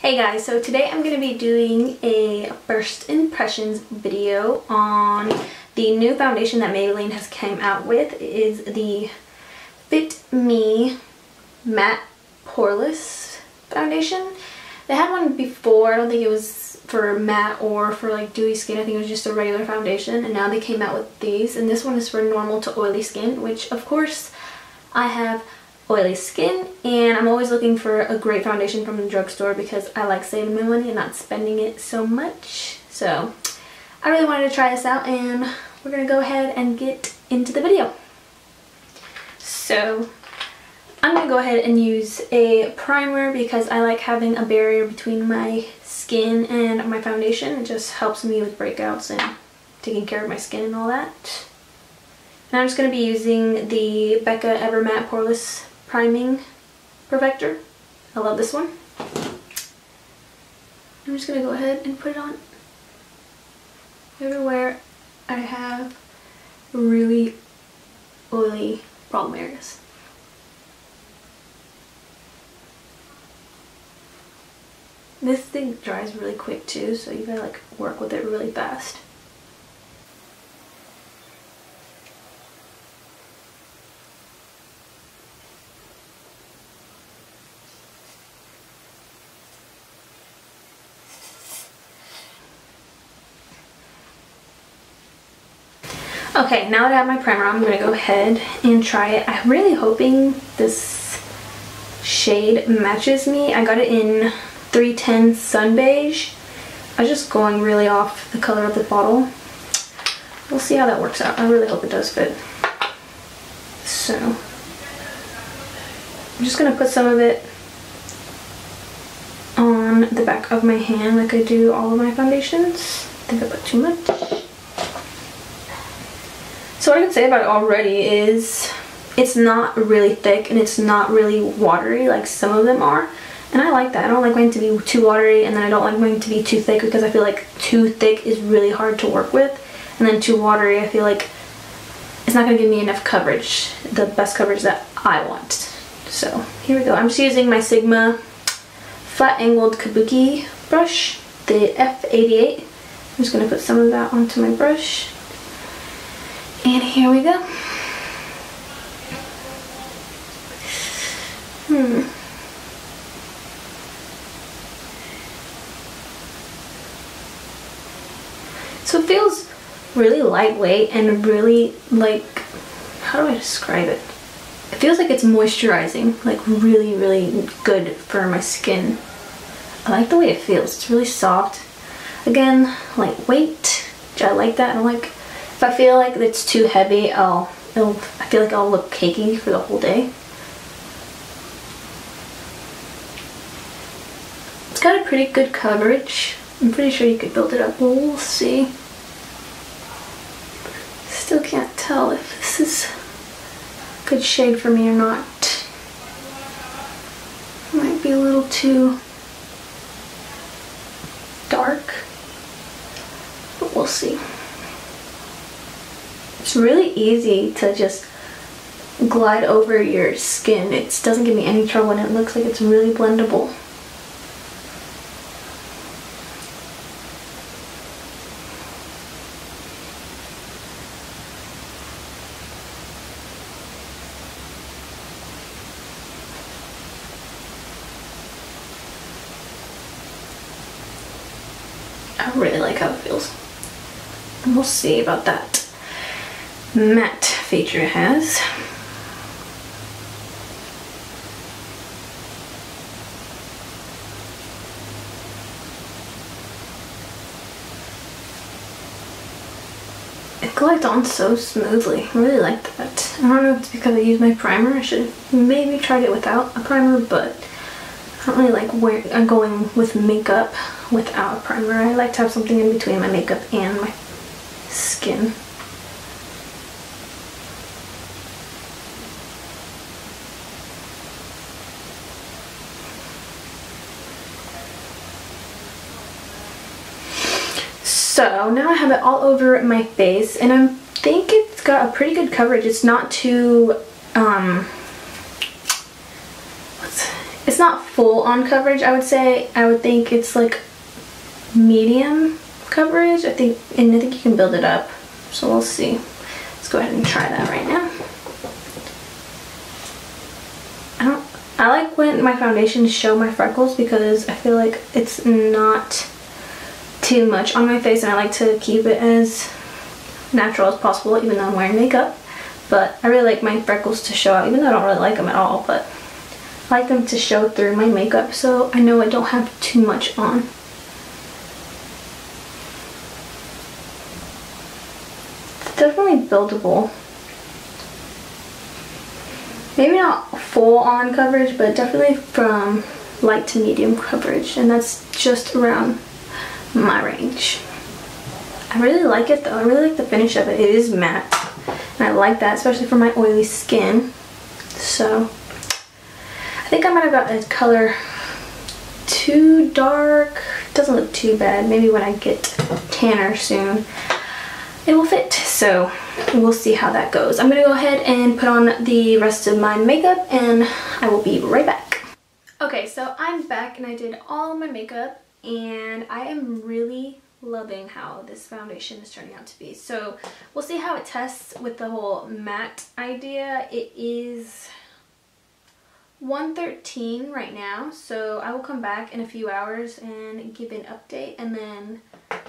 Hey guys, so today I'm going to be doing a first impressions video on the new foundation that Maybelline has came out with. It is the Fit Me Matte Poreless foundation. They had one before. I don't think it was for matte or for like dewy skin. I think it was just a regular foundation, and now they came out with these, and this one is for normal to oily skin, which of course I have oily skin, and I'm always looking for a great foundation from the drugstore because I like saving my money and not spending it so much. So I really wanted to try this out, and we're gonna go ahead and get into the video. So I'm gonna go ahead and use a primer because I like having a barrier between my skin and my foundation. It just helps me with breakouts and taking care of my skin and all that. And I'm just going to be using the Becca Ever Matte Poreless Priming Perfector. I love this one. I'm just going to go ahead and put it on everywhere I have really oily problem areas. This thing dries really quick too, so you gotta like work with it really fast. Okay, now that I have my primer, I'm going to go ahead and try it. I'm really hoping this shade matches me. I got it in 310 Sun Beige. I was just going really off the color of the bottle. We'll see how that works out. I really hope it does fit. So, I'm just going to put some of it on the back of my hand like I do all of my foundations. I think I put too much. So what I can say about it already is it's not really thick and it's not really watery like some of them are. And I like that. I don't like mine to be too watery, and then I don't like mine to be too thick because I feel like too thick is really hard to work with. And then too watery, I feel like it's not going to give me enough coverage, the best coverage that I want. So here we go. I'm just using my Sigma flat angled kabuki brush, the F88. I'm just going to put some of that onto my brush. And here we go. So it feels really lightweight and really like, how do I describe it? It feels like it's moisturizing, like really, really good for my skin. I like the way it feels. It's really soft. Again, lightweight, which I like that. I don't like, if I feel like it's too heavy, I feel like I'll look cakey for the whole day. It's got a pretty good coverage. I'm pretty sure you could build it up. We'll see. Still can't tell if this is a good shade for me or not. Might be a little too dark, but we'll see. It's really easy to just glide over your skin. It doesn't give me any trouble, and it looks like it's really blendable. I really like how it feels. And we'll see about that matte feature it has. It glides on so smoothly. I really like that. I don't know if it's because I used my primer. I should have maybe tried it without a primer, but I don't really like going with makeup without a primer. I like to have something in between my makeup and my skin. So now I have it all over my face, and I think it's got a pretty good coverage. It's not too it's not full on coverage, I would say. I would think it's like medium coverage. I think you can build it up. So we'll see. Let's go ahead and try that right now. I like when my foundations show my freckles because I feel like it's not too much on my face, and I like to keep it as natural as possible even though I'm wearing makeup. But I really like my freckles to show out, even though I don't really like them at all, but I like them to show through my makeup so I know I don't have too much on. It's definitely buildable. Maybe not full on coverage, but definitely from light to medium coverage, and that's just around my range. I really like it though. I really like the finish of it. It is matte, and I like that, especially for my oily skin. So I think I might have got a color too dark. It doesn't look too bad. Maybe when I get tanner soon it will fit, so we'll see how that goes. I'm gonna go ahead and put on the rest of my makeup and I will be right back. Okay, so I'm back and I did all of my makeup, and I am really loving how this foundation is turning out to be. So we'll see how it tests with the whole matte idea. It is 1:13 right now, so I will come back in a few hours and give an update, and then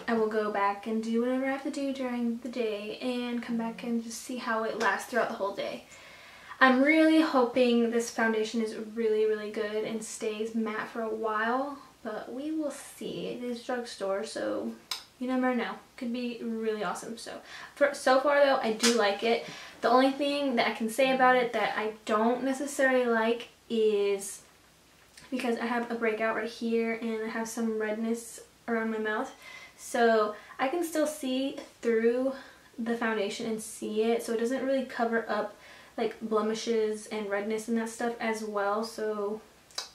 I will go back and do whatever I have to do during the day and come back and just see how it lasts throughout the whole day. I'm really hoping this foundation is really, really good and stays matte for a while, but we will see. It is drugstore, so you never know. Could be really awesome. So far though, I do like it. The only thing that I can say about it that I don't necessarily like is because I have a breakout right here and I have some redness around my mouth. So I can still see through the foundation and see it, so it doesn't really cover up like blemishes and redness and that stuff as well, so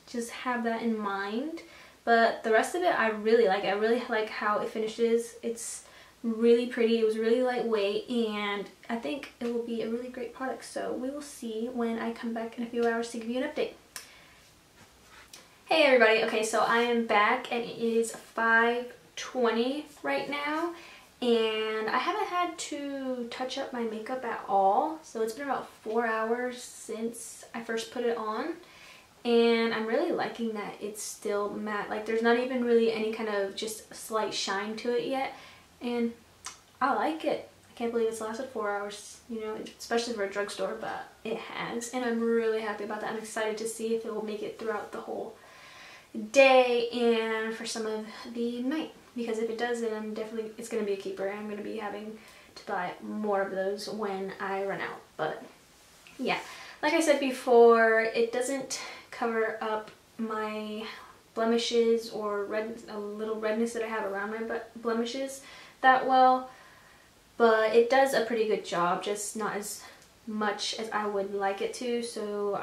just have that in mind. But the rest of it I really like. I really like how it finishes. It's really pretty. It was really lightweight, and I think it will be a really great product. So we will see when I come back in a few hours to give you an update. Hey everybody, okay, so I am back and it is 5:20 right now, and I haven't had to touch up my makeup at all. So it's been about 4 hours since I first put it on, and I'm really liking that it's still matte. Like there's not even really any kind of just slight shine to it yet, and I like it. I can't believe it's lasted 4 hours, you know, especially for a drugstore, but it has, and I'm really happy about that. I'm excited to see if it will make it throughout the whole day and for some of the night, because if it does, then it's going to be a keeper. I'm going to be having to buy more of those when I run out. But yeah, like I said before, it doesn't cover up my blemishes or a little redness that I have around my blemishes that well, but it does a pretty good job, just not as much as I would like it to. So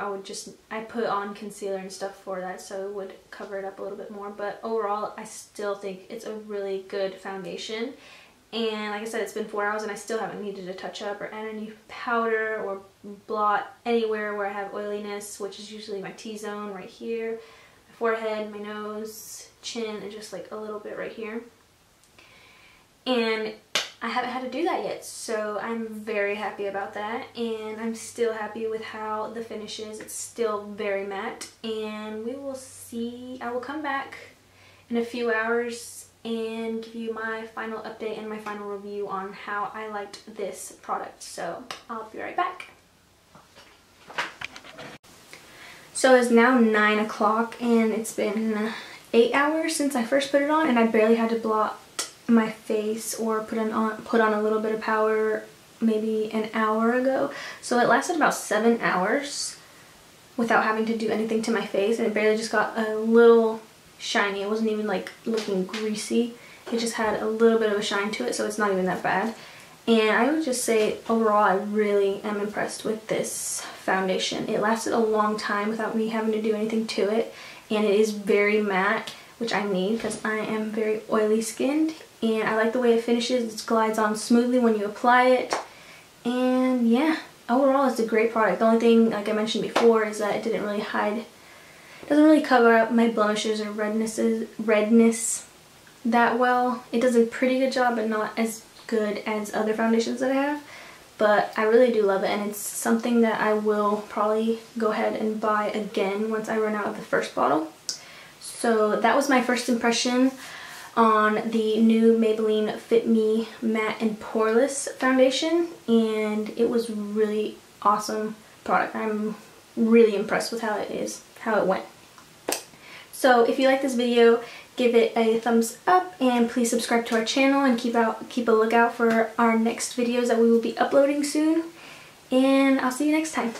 I put on concealer and stuff for that, so it would cover it up a little bit more. But overall, I still think it's a really good foundation, and like I said, it's been 4 hours and I still haven't needed to touch up or add any powder or blot anywhere where I have oiliness, which is usually my T-zone right here, my forehead, my nose, chin, and just like a little bit right here. And I haven't had to do that yet, so I'm very happy about that, and I'm still happy with how the finish is. It's still very matte, and we will see. I will come back in a few hours and give you my final update and my final review on how I liked this product. So I'll be right back. So it's now 9 o'clock and it's been 8 hours since I first put it on, and I barely had to blot my face or put on a little bit of powder maybe an hour ago. So it lasted about 7 hours without having to do anything to my face, and it barely just got a little shiny. It wasn't even like looking greasy. It just had a little bit of a shine to it, so it's not even that bad. And I would just say overall I really am impressed with this foundation. It lasted a long time without me having to do anything to it, and it is very matte, which I need because I am very oily skinned, and I like the way it finishes. It glides on smoothly when you apply it, and yeah, overall it's a great product. The only thing, like I mentioned before, is that it didn't really hide doesn't really cover up my blemishes or redness that well. It does a pretty good job, but not as good as other foundations that I have. But I really do love it, and it's something that I will probably go ahead and buy again once I run out of the first bottle. So that was my first impression on the new Maybelline Fit Me Matte and Poreless foundation, and it was really awesome product. I'm really impressed with how it went. So if you like this video, give it a thumbs up, and please subscribe to our channel and keep a lookout for our next videos that we will be uploading soon. And I'll see you next time.